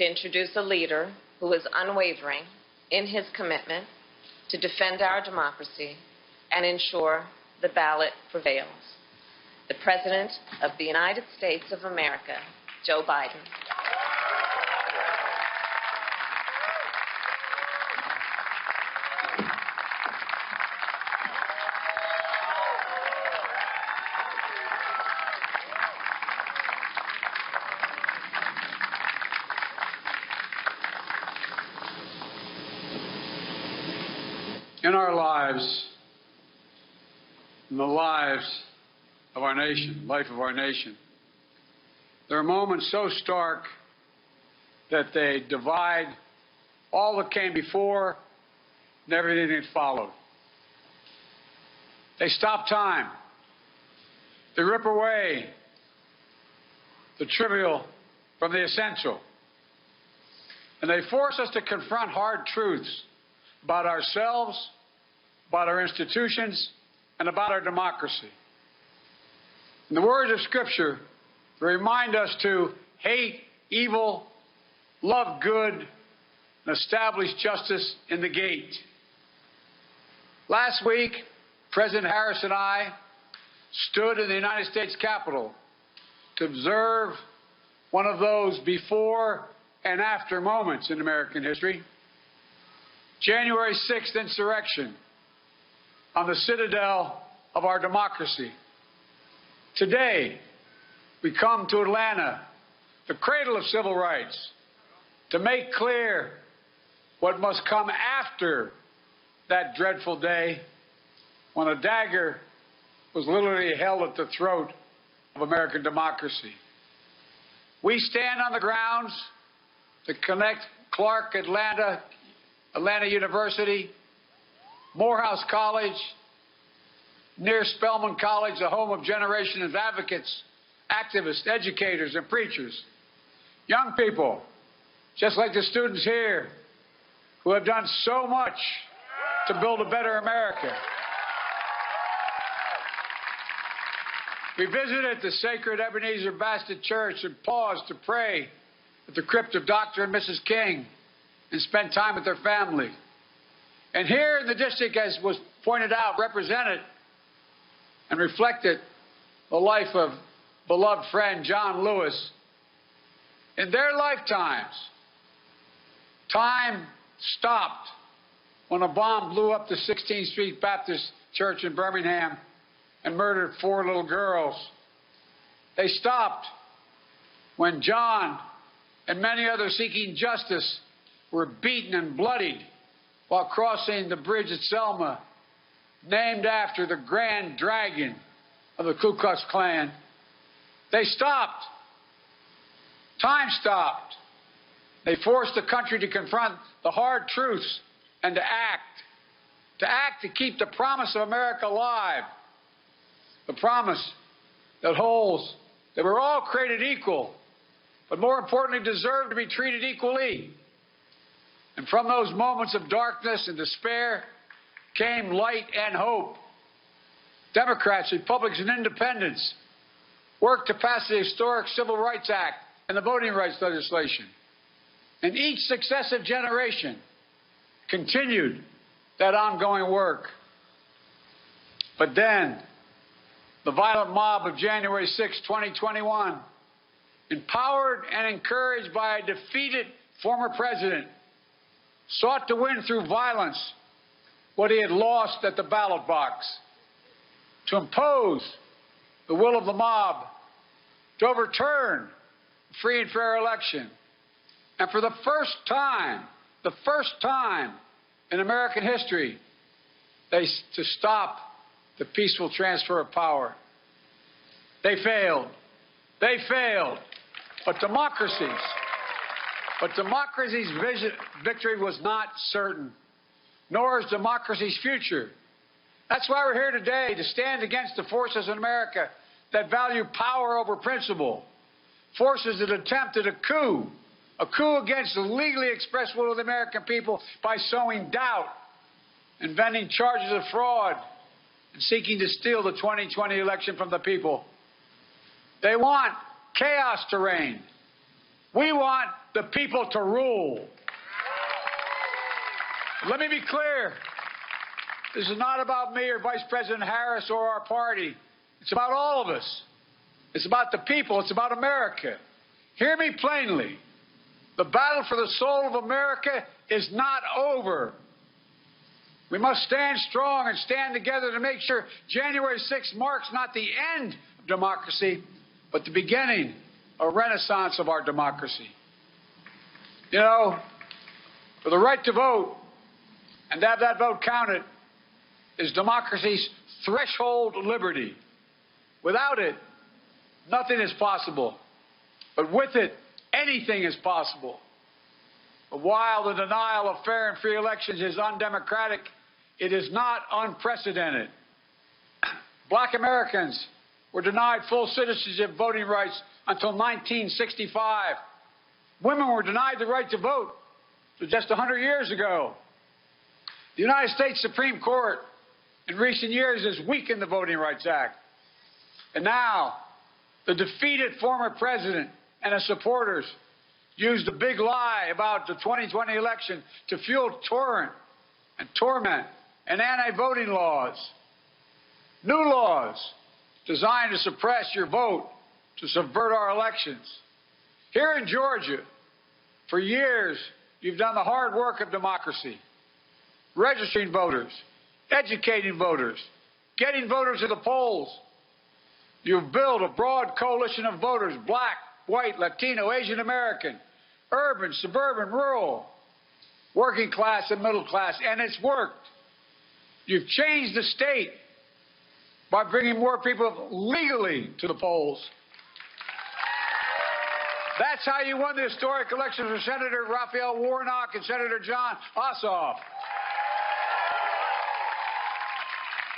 to introduce a leader who is unwavering in his commitment to defend our democracy and ensure the ballot prevails. The President of the United States of America, Joe Biden. In our lives, in the lives of our nation, life of our nation, there are moments so stark that they divide all that came before and everything that followed. They stop time. They rip away the trivial from the essential. And they force us to confront hard truths about ourselves, about our institutions, and about our democracy. In the words of Scripture, they remind us to hate evil, love good, and establish justice in the gate. Last week, President Harris and I stood in the United States Capitol to observe one of those before and after moments in American history. January 6th insurrection on the citadel of our democracy. Today, we come to Atlanta, the cradle of civil rights, to make clear what must come after that dreadful day when a dagger was literally held at the throat of American democracy. We stand on the grounds to connect Clark Atlanta University, Morehouse College, near Spelman College, the home of generations of advocates, activists, educators, and preachers. Young people, just like the students here, who have done so much to build a better America. We visited the sacred Ebenezer Baptist Church and paused to pray at the crypt of Dr. and Mrs. King and spend time with their family. And here in the district, as was pointed out, represented and reflected the life of beloved friend John Lewis. In their lifetimes, time stopped when a bomb blew up the 16th Street Baptist Church in Birmingham and murdered 4 little girls. They stopped when John and many others seeking justice were beaten and bloodied while crossing the bridge at Selma, named after the Grand Dragon of the Ku Klux Klan. They stopped. Time stopped. They forced the country to confront the hard truths and to act to keep the promise of America alive, the promise that holds that we're all created equal, but more importantly, deserve to be treated equally. And from those moments of darkness and despair came light and hope. Democrats, Republicans, and Independents worked to pass the historic Civil Rights Act and the voting rights legislation. And each successive generation continued that ongoing work. But then, the violent mob of January 6, 2021, empowered and encouraged by a defeated former president, sought to win through violence what he had lost at the ballot box, to impose the will of the mob, to overturn a free and fair election, and for the first time in American history, to stop the peaceful transfer of power. They failed. They failed. But democracy's victory was not certain, nor is democracy's future. That's why we're here today, to stand against the forces in America that value power over principle, forces that attempted a coup against the legally expressed will of the American people by sowing doubt, inventing charges of fraud, and seeking to steal the 2020 election from the people. They want chaos to reign. We want the people to rule. Let me be clear. This is not about me or Vice President Harris or our party. It's about all of us. It's about the people. It's about America. Hear me plainly. The battle for the soul of America is not over. We must stand strong and stand together to make sure January 6th marks not the end of democracy, but the beginning of a renaissance of our democracy. You know, for the right to vote and to have that vote counted is democracy's threshold liberty. Without it, nothing is possible. But with it, anything is possible. But while the denial of fair and free elections is undemocratic, it is not unprecedented. Black Americans were denied full citizenship voting rights until 1965. Women were denied the right to vote just 100 years ago. The United States Supreme Court in recent years has weakened the Voting Rights Act. And now, the defeated former president and his supporters used the big lie about the 2020 election to fuel torrent and torment and anti-voting laws. New laws designed to suppress your vote, to subvert our elections. Here in Georgia, for years, you've done the hard work of democracy, registering voters, educating voters, getting voters to the polls. You've built a broad coalition of voters, black, white, Latino, Asian American, urban, suburban, rural, working class and middle class, and it's worked. You've changed the state by bringing more people legally to the polls. That's how you won the historic elections for Senator Raphael Warnock and Senator John Ossoff.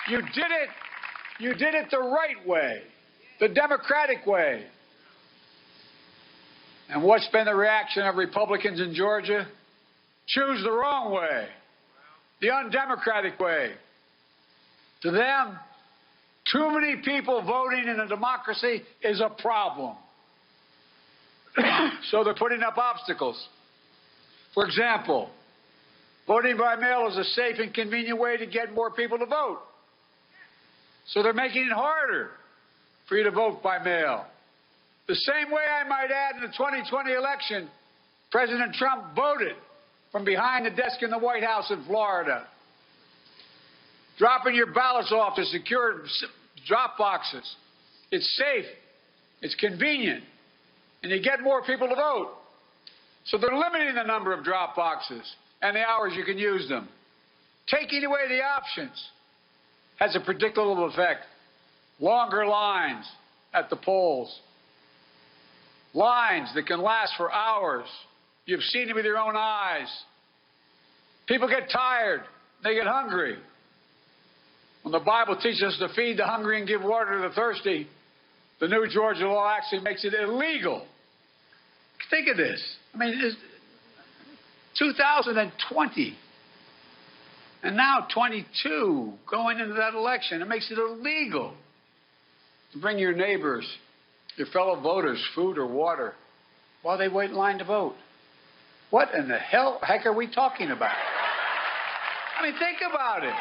You did it the right way, the democratic way. And what's been the reaction of Republicans in Georgia? Choose the wrong way, the undemocratic way. To them, too many people voting in a democracy is a problem. So they're putting up obstacles. For example, voting by mail is a safe and convenient way to get more people to vote. So they're making it harder for you to vote by mail. The same way, I might add, in the 2020 election, President Trump voted from behind the desk in the White House in Florida, dropping your ballots off to secure drop boxes. It's safe, it's convenient, and you get more people to vote. So they're limiting the number of drop boxes and the hours you can use them. Taking away the options has a predictable effect. Longer lines at the polls. Lines that can last for hours. You've seen it with your own eyes. People get tired. They get hungry. When the Bible teaches us to feed the hungry and give water to the thirsty, the new Georgia law actually makes it illegal. Think of this. I mean, it's 2020. And now 22 going into that election. It makes it illegal to bring your neighbors, your fellow voters, food or water while they wait in line to vote. What in the heck are we talking about? I mean, think about it.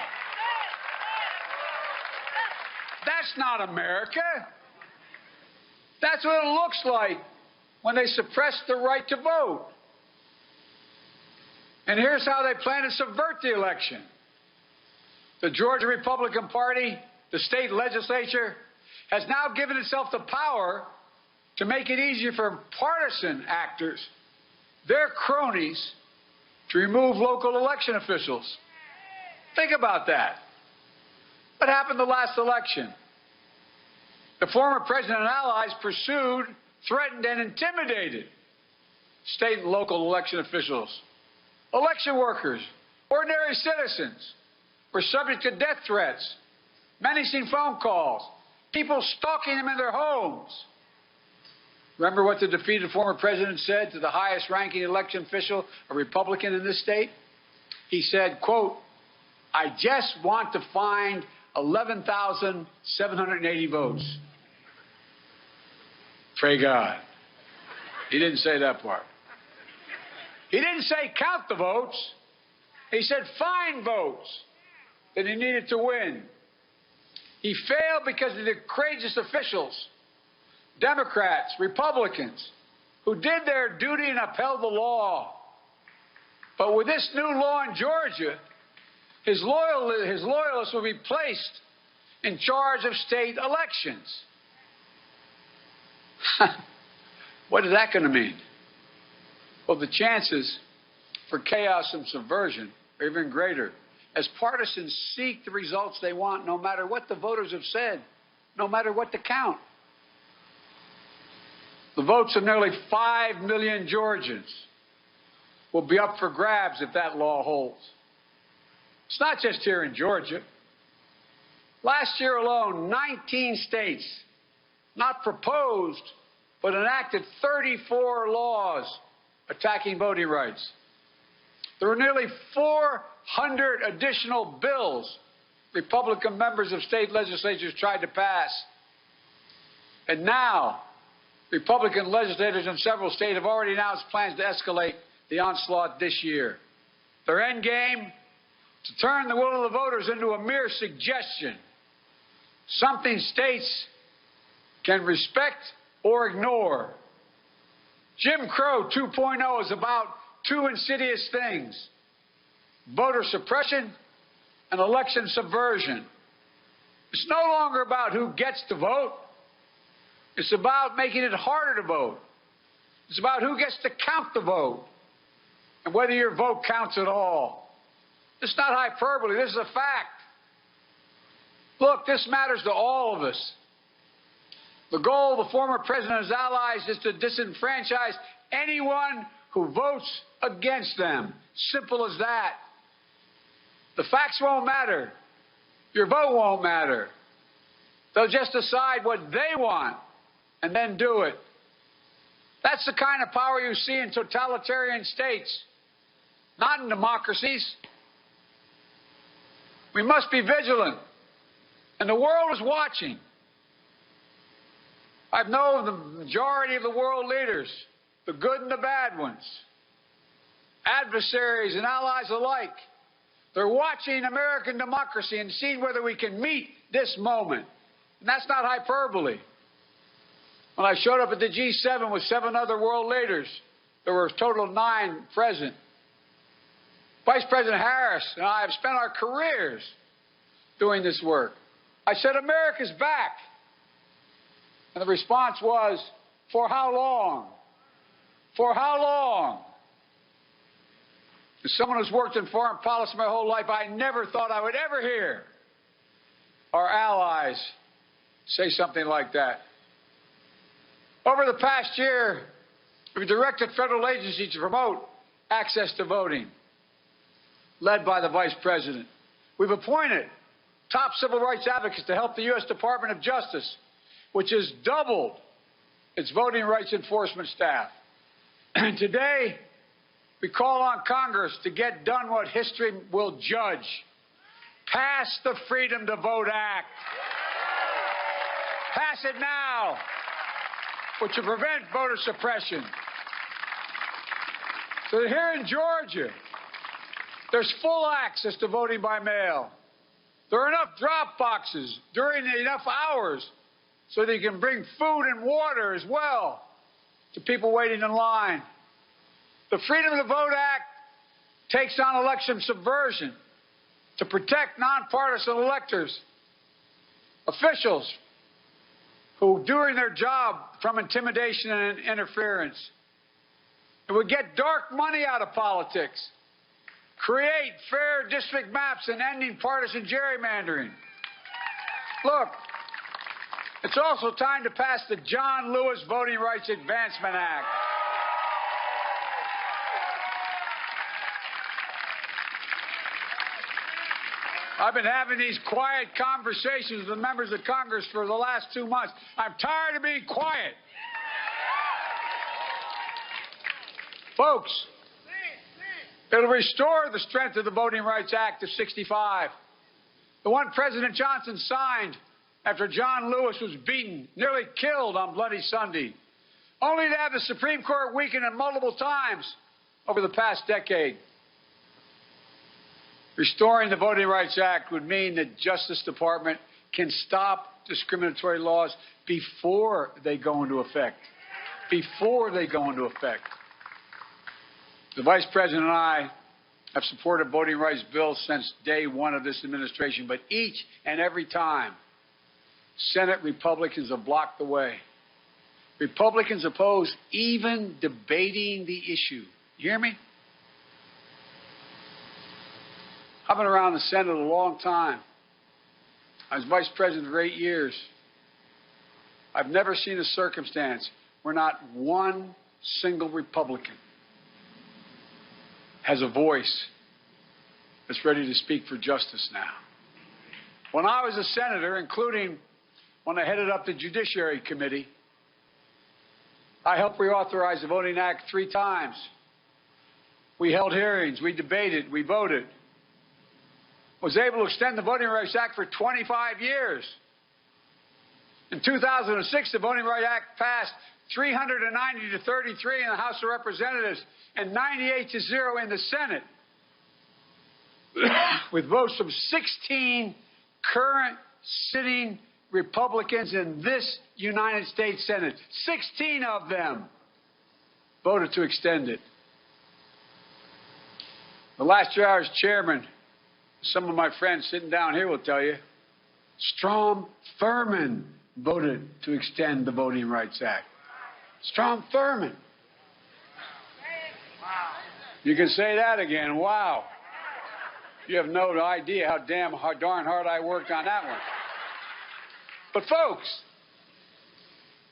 That's not America. That's what it looks like when they suppress the right to vote. And here's how they plan to subvert the election. The Georgia Republican Party, the state legislature, has now given itself the power to make it easier for partisan actors, their cronies, to remove local election officials. Think about that. What happened the last election? The former president and allies pursued, threatened, and intimidated state and local election officials. Election workers, ordinary citizens, were subject to death threats, menacing phone calls, people stalking them in their homes. Remember what the defeated former president said to the highest-ranking election official, a Republican in this state? He said, quote, "I just want to find 11,780 votes." Pray God. He didn't say that part. He didn't say count the votes. He said find votes that he needed to win. He failed because of the courageous officials, Democrats, Republicans, who did their duty and upheld the law. But with this new law in Georgia, his loyalists will be placed in charge of state elections. What is that going to mean? Well, the chances for chaos and subversion are even greater, as partisans seek the results they want, no matter what the voters have said, no matter what the count. The votes of nearly 5 million Georgians will be up for grabs if that law holds. It's not just here in Georgia. Last year alone, 19 states not proposed but enacted 34 laws attacking voting rights. There were nearly 400 additional bills Republican members of state legislatures tried to pass. And now, Republican legislators in several states have already announced plans to escalate the onslaught this year. Their end game? To turn the will of the voters into a mere suggestion, something states can respect or ignore. Jim Crow 2.0 is about two insidious things: voter suppression and election subversion. It's no longer about who gets to vote. It's about making it harder to vote. It's about who gets to count the vote and whether your vote counts at all. It's not hyperbole. This is a fact. Look, this matters to all of us. The goal of the former president and his allies is to disenfranchise anyone who votes against them. Simple as that. The facts won't matter. Your vote won't matter. They'll just decide what they want and then do it. That's the kind of power you see in totalitarian states, not in democracies. We must be vigilant, and the world is watching. I know the majority of the world leaders, the good and the bad ones, adversaries and allies alike. They're watching American democracy and seeing whether we can meet this moment. And that's not hyperbole. When I showed up at the G7 with 7 other world leaders, there were a total of 9 present. Vice President Harris and I have spent our careers doing this work. I said, America's back. And the response was, for how long? For how long? As someone who's worked in foreign policy my whole life, I never thought I would ever hear our allies say something like that. Over the past year, we've directed federal agencies to promote access to voting, led by the Vice President. We've appointed top civil rights advocates to help the U.S. Department of Justice, which has doubled its voting rights enforcement staff. And today, we call on Congress to get done what history will judge. Pass the Freedom to Vote Act. Pass it now, which will prevent voter suppression. So that here in Georgia, there's full access to voting by mail. There are enough drop boxes during enough hours so that you can bring food and water as well to people waiting in line. The Freedom to Vote Act takes on election subversion to protect nonpartisan electors, officials who doing their job from intimidation and interference. It would get dark money out of politics, create fair district maps, and ending partisan gerrymandering. Look, it's also time to pass the John Lewis Voting Rights Advancement Act. I've been having these quiet conversations with the members of Congress for the last 2 months. I'm tired of being quiet. Folks, it'll restore the strength of the Voting Rights Act of '65, the one President Johnson signed after John Lewis was beaten, nearly killed on Bloody Sunday, only to have the Supreme Court weaken it multiple times over the past decade, restoring the Voting Rights Act would mean the Justice Department can stop discriminatory laws before they go into effect. Before they go into effect. The Vice President and I have supported voting rights bills since day one of this administration, but each and every time, Senate Republicans have blocked the way. Republicans oppose even debating the issue. You hear me? I've been around the Senate a long time. I was Vice President for 8 years. I've never seen a circumstance where not one single Republican has a voice that's ready to speak for justice now. When I was a senator, including when I headed up the Judiciary Committee, I helped reauthorize the Voting Act 3 times. We held hearings, we debated, we voted. Was able to extend the Voting Rights Act for 25 years. In 2006, the Voting Rights Act passed 390 to 33 in the House of Representatives and 98 to 0 in the Senate, with votes from 16 current sitting Republicans in this United States Senate. 16 of them voted to extend it. The last year I was chairman, some of my friends sitting down here will tell you, Strom Thurmond voted to extend the Voting Rights Act. Strom Thurmond. You can say that again. Wow. You have no idea how darn hard I worked on that one. But folks,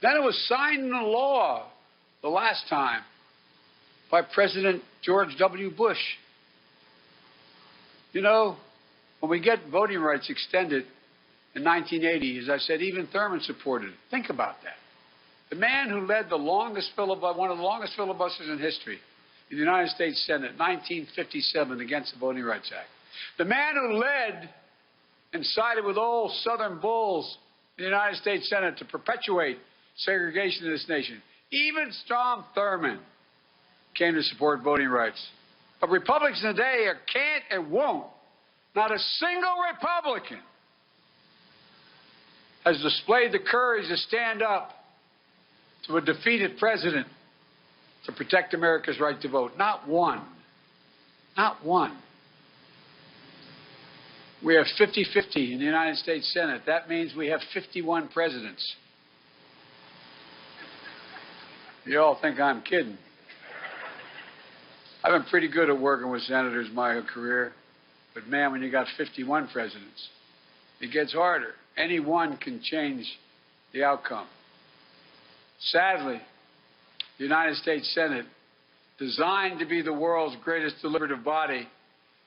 then it was signed into law the last time by President George W. Bush. You know, when we get voting rights extended in 1980, as I said, even Thurmond supported it. Think about that. The man who led the longest one of the longest filibusters in history in the United States Senate, 1957, against the Voting Rights Act. The man who led and sided with old Southern bulls in the United States Senate to perpetuate segregation in this nation. Even Strom Thurmond came to support voting rights. But Republicans today can't and won't. Not a single Republican has displayed the courage to stand up to a defeated president to protect America's right to vote. Not one. Not one. We have 50-50 in the United States Senate. That means we have 51 presidents. You all think I'm kidding. I've been pretty good at working with senators my career. But, man, when you got 51 presidents, it gets harder. Any one can change the outcome. Sadly, the United States Senate, designed to be the world's greatest deliberative body,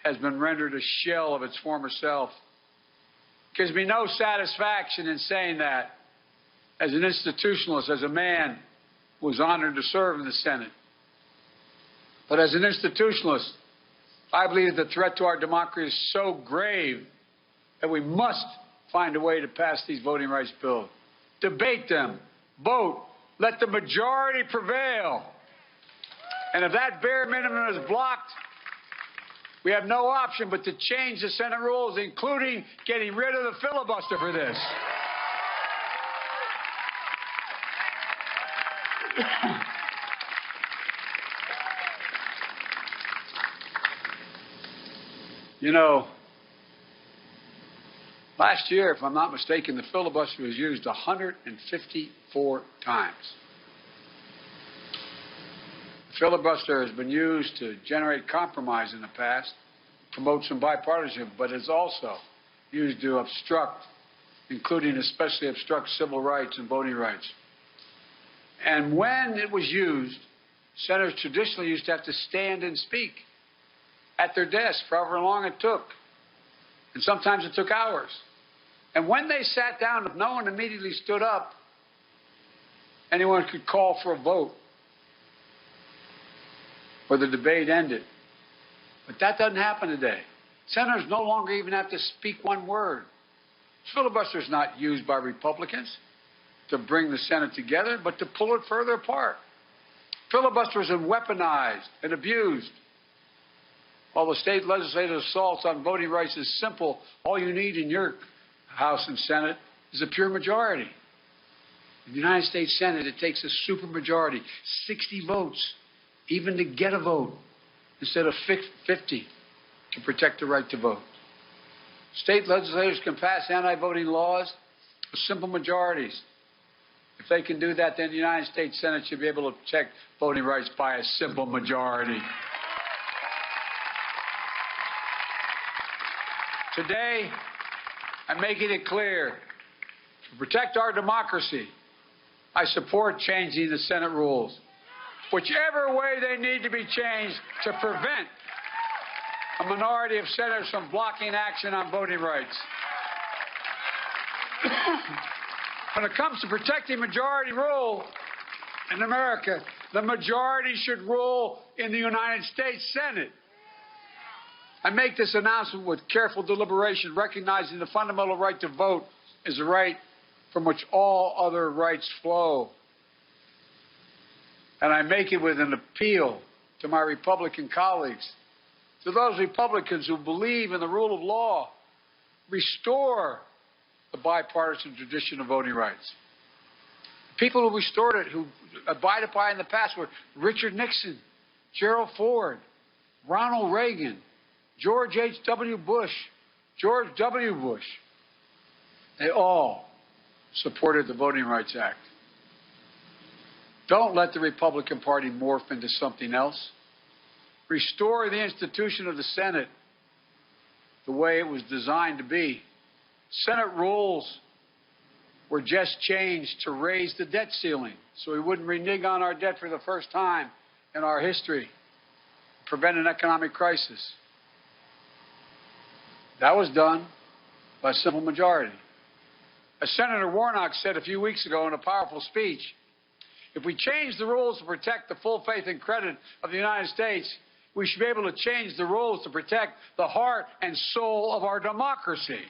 has been rendered a shell of its former self. Gives me no satisfaction in saying that as an institutionalist, as a man who was honored to serve in the Senate. But as an institutionalist, I believe the threat to our democracy is so grave that we must find a way to pass these voting rights bills. Debate them, vote, let the majority prevail. And if that bare minimum is blocked, we have no option but to change the Senate rules, including getting rid of the filibuster for this. You know, last year, if I'm not mistaken, the filibuster was used 154 times. The filibuster has been used to generate compromise in the past, promote some bipartisanship, but it's also used to obstruct, including especially obstruct civil rights and voting rights. And when it was used, senators traditionally used to have to stand and speak at their desk for however long it took. And sometimes it took hours. And when they sat down, if no one immediately stood up, anyone could call for a vote or the debate ended. But that doesn't happen today. Senators no longer even have to speak one word. Filibuster is not used by Republicans to bring the Senate together, but to pull it further apart. Filibusters are weaponized and abused. While the state legislative assaults on voting rights is simple, all you need in your House and Senate is a pure majority. In the United States Senate, it takes a supermajority, 60 votes, even to get a vote, instead of 50 to protect the right to vote. State legislators can pass anti-voting laws with simple majorities. If they can do that, then the United States Senate should be able to protect voting rights by a simple majority. Today, I'm making it clear, to protect our democracy, I support changing the Senate rules, whichever way they need to be changed to prevent a minority of senators from blocking action on voting rights. When it comes to protecting majority rule in America, the majority should rule in the United States Senate. I make this announcement with careful deliberation, recognizing the fundamental right to vote is a right from which all other rights flow. And I make it with an appeal to my Republican colleagues, to those Republicans who believe in the rule of law, restore the bipartisan tradition of voting rights. People who restored it, who abided by it in the past, were Richard Nixon, Gerald Ford, Ronald Reagan, George H.W. Bush, George W. Bush. They all supported the Voting Rights Act. Don't let the Republican Party morph into something else. Restore the institution of the Senate the way it was designed to be. Senate rules were just changed to raise the debt ceiling so we wouldn't renege on our debt for the first time in our history, prevent an economic crisis. That was done by a simple majority. As Senator Warnock said a few weeks ago in a powerful speech, if we change the rules to protect the full faith and credit of the United States, we should be able to change the rules to protect the heart and soul of our democracy.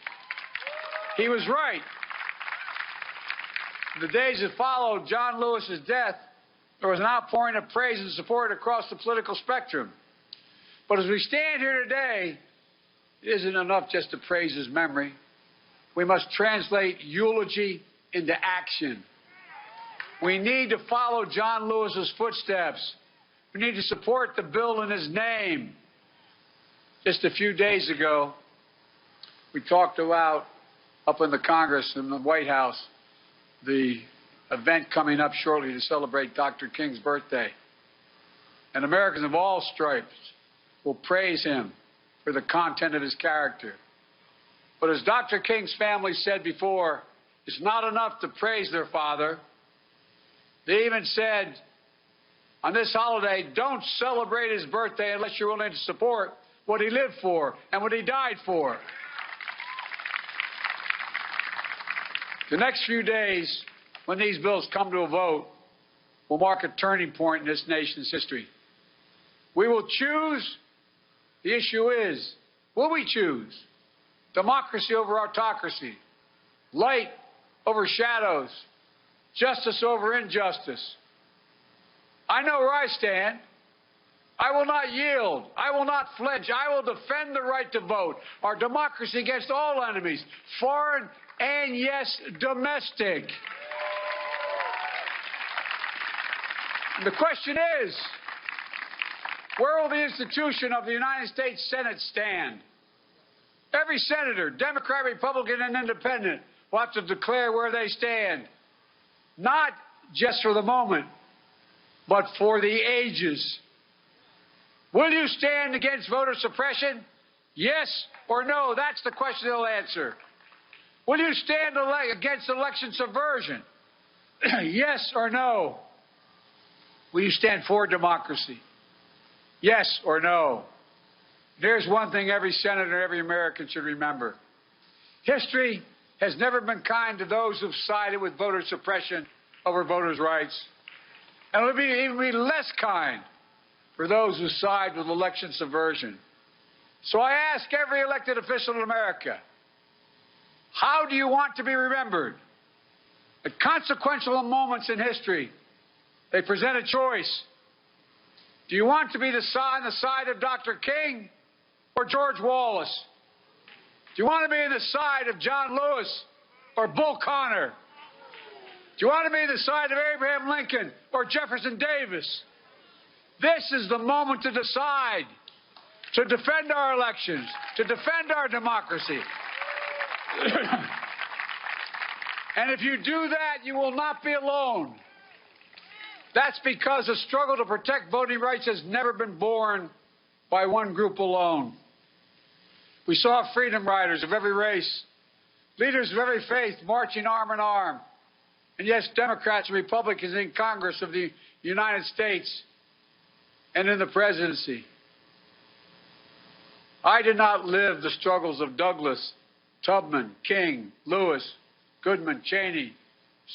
He was right. In the days that followed John Lewis's death, there was an outpouring of praise and support across the political spectrum. But as we stand here today, it isn't enough just to praise his memory. We must translate eulogy into action. We need to follow John Lewis's footsteps. We need to support the bill in his name. Just a few days ago, we talked about, up in the Congress, in the White House, the event coming up shortly to celebrate Dr. King's birthday. And Americans of all stripes will praise him for the content of his character. But as Dr. King's family said before, it's not enough to praise their father. They even said, on this holiday, don't celebrate his birthday unless you're willing to support what he lived for and what he died for. The next few days, when these bills come to a vote, will mark a turning point in this nation's history. We will choose. The issue is, will we choose democracy over autocracy, light over shadows, justice over injustice? I know where I stand. I will not yield. I will not flinch. I will defend the right to vote, our democracy against all enemies, foreign and, yes, domestic. And the question is, where will the institution of the United States Senate stand? Every senator, Democrat, Republican, and Independent, will have to declare where they stand, not just for the moment, but for the ages. Will you stand against voter suppression? Yes or no? That's the question they'll answer. Will you stand against election subversion? Yes or no? Will you stand for democracy? Yes or no? There's one thing every senator, every American should remember. History has never been kind to those who've sided with voter suppression over voters' rights. And it'll even be less kind for those who side with election subversion. So I ask every elected official in America, how do you want to be remembered? At consequential moments in history, they present a choice. Do you want to be on the side of Dr. King or George Wallace? Do you want to be on the side of John Lewis or Bull Connor? Do you want to be on the side of Abraham Lincoln or Jefferson Davis? This is the moment to decide, to defend our elections, to defend our democracy. And if you do that, you will not be alone. That's because the struggle to protect voting rights has never been born by one group alone. We saw freedom riders of every race, leaders of every faith marching arm in arm, and yes, Democrats and Republicans in Congress of the United States and in the presidency. I did not live the struggles of Douglas, Tubman, King, Lewis, Goodman, Cheney,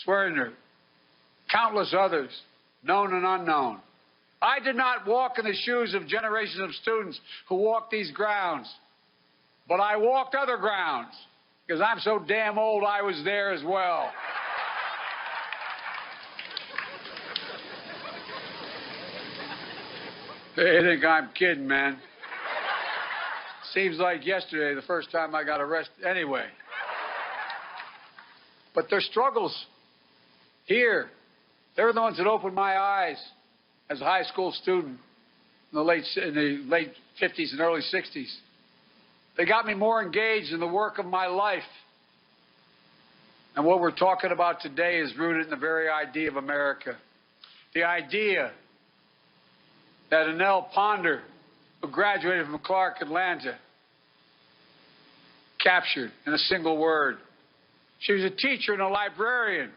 Swerner, countless others, known and unknown. I did not walk in the shoes of generations of students who walked these grounds, but I walked other grounds because I'm so damn old I was there as well. They think I'm kidding, man. Seems like yesterday, the first time I got arrested. Anyway. But their struggles here, they were the ones that opened my eyes as a high school student in the late 50s and early 60s. They got me more engaged in the work of my life. And what we're talking about today is rooted in the very idea of America. The idea that Annelle Ponder, who graduated from Clark Atlanta, captured in a single word. She was a teacher and a librarian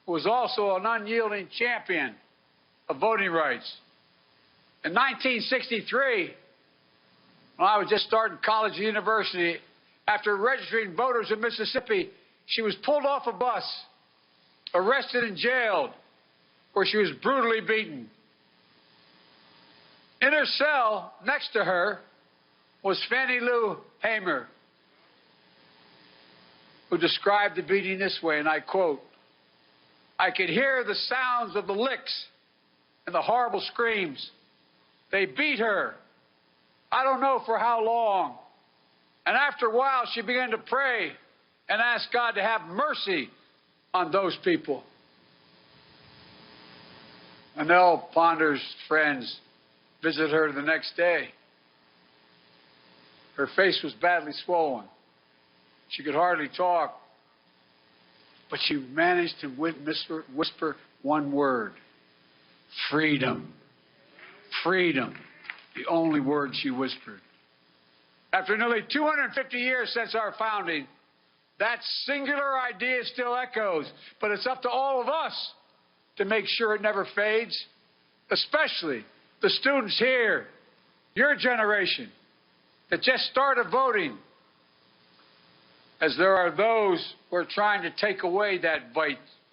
who was also an unyielding champion of voting rights. In 1963, when I was just starting college and university, after registering voters in Mississippi, she was pulled off a bus, arrested and jailed, where she was brutally beaten. In her cell, next to her, was Fannie Lou Hamer, who described the beating this way, and I quote, "I could hear the sounds of the licks and the horrible screams. They beat her. I don't know for how long. And after a while, she began to pray and ask God to have mercy on those people." Annelle Ponder's friends visited her the next day. Her face was badly swollen. She could hardly talk. But she managed to whisper one word: freedom. Freedom. The only word she whispered. After nearly 250 years since our founding, that singular idea still echoes, but it's up to all of us to make sure it never fades, especially the students here, your generation, that just started voting, as there are those who are trying to take away that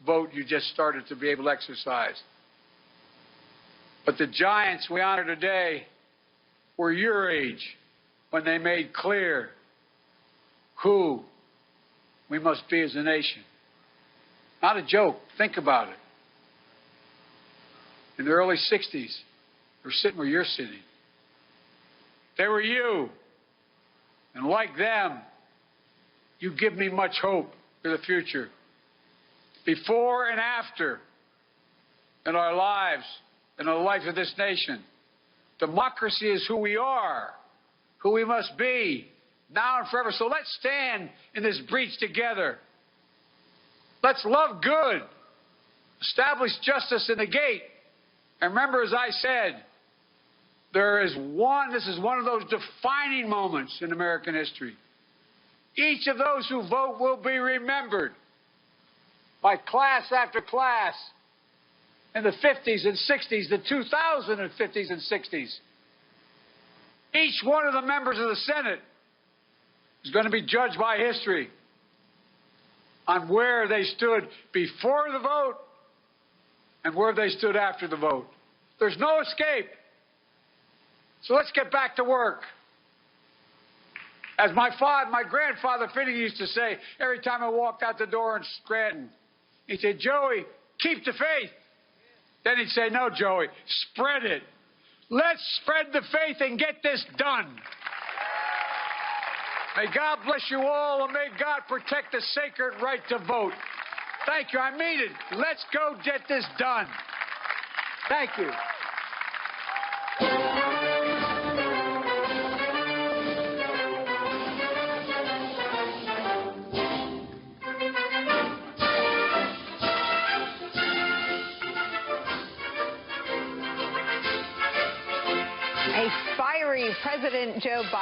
vote you just started to be able to exercise. But the giants we honor today were your age when they made clear who we must be as a nation. Not a joke. Think about it. In the early 60s, they were sitting where you're sitting. They were you. And like them, you give me much hope for the future. Before and after in our lives, in the life of this nation, democracy is who we are, who we must be, now and forever. So let's stand in this breach together. Let's love good. Establish justice in the gate. And remember, as I said, this is one of those defining moments in American history. Each of those who vote will be remembered by class after class in the 50s and 60s, the 2050s and 60s. Each one of the members of the Senate is going to be judged by history on where they stood before the vote and where they stood after the vote. There's no escape. So let's get back to work. As my grandfather Finney used to say every time I walked out the door in Scranton, he'd say, "Joey, keep the faith." Then he'd say, "No, Joey, spread it. Let's spread the faith and get this done. May God bless you all, and may God protect the sacred right to vote. Thank you. I mean it. Let's go get this done. Thank you. A fiery President Joe Biden.